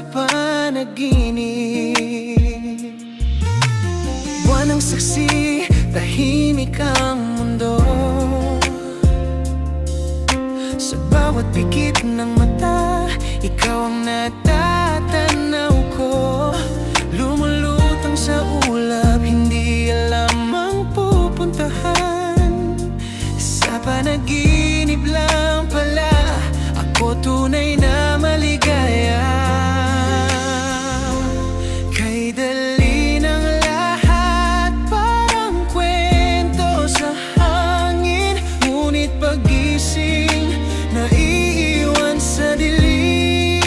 sa panaginip. Buwan ang saksi, tahimik ang mundo. Sa bawat pikit ng mata, ikaw ang natatanaw ko. Lumulutang sa ulap, hindi alam ang pupuntahan. Sa panaginip lang pala, ako tunay na maligaya. Kay dali ng lahat, parang kwento sa hangin. Ngunit pagising, naiiwan sa dilim.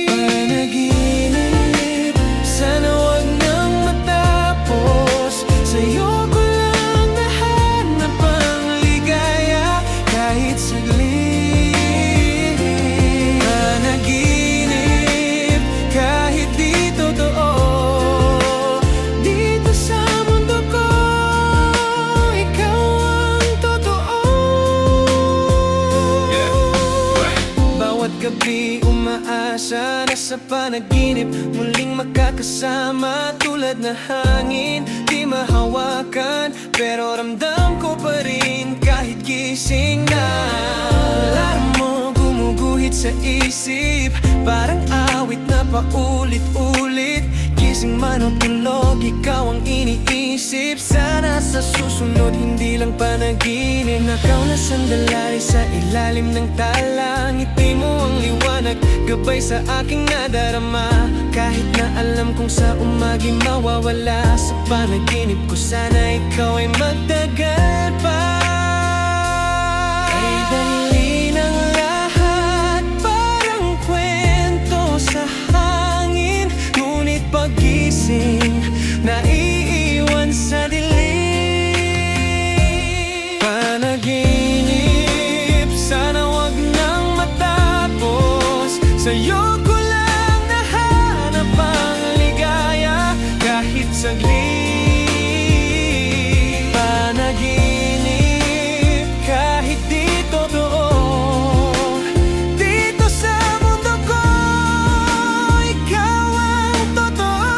Panaginip, sana wag nang matapos. Sa'yo ko lang nahanap ang ligaya, kahit saglit. Panaginip, kahit di totoo. Dito sa mundo ko, ikaw ang totoo. Bawat gabi umaasa na sa panaginip muling makakasama. Tulad na hangin, di mahawakan, pero ramdam ko pa rin kahit gising na. Alam mo, gumuguhit sa isip, parang awit na paulit-ulit. Gising man o tulog, ikaw ang iniisip. Sana sa susunod, hindi lang panaginip. Nakaw na sandalari sa ilalim ng tala. Ngiti mo ang liwanag, gabay sa aking nadarama. Kahit na alam kong sa umagi mawawala, sa panaginip ko sana ikaw ay magtagal pa. Kay dali ng lahat, parang kwento sa hangin. Ngunit pagising, naiiwan sa dilim. Panaginip, sana wag nang matapos. Sa'yo ko lang nahanap ang ligaya, kahit saglit. Panaginip, kahit di totoo. Dito sa mundo ko, ikaw ang totoo.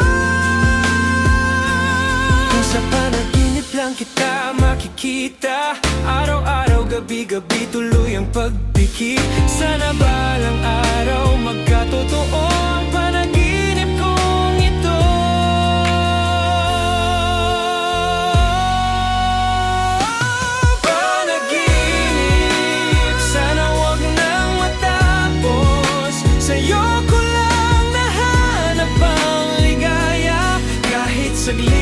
Kung sa panaginip lang kita makikita, araw-araw, gabi-gabi, tuloy ang pagpikit. Sana balang araw magkatotoo ang panaginip kong ito. Panaginip, sana wag nang matapos. Sa'yo ko lang nahanap ang ligaya, kahit saglit.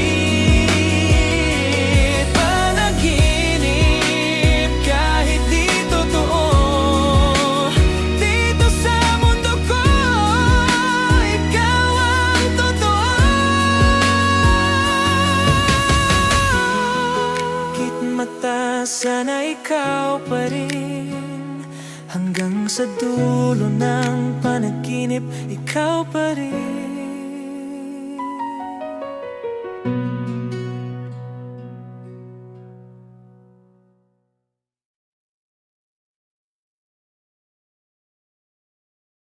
Panaginip, kahit di totoo. Dito sa mundo ko, ikaw ang totoo. Kit mata, sana ikaw pa rin. Hanggang sa dulo ng panaginip, ikaw pa rin.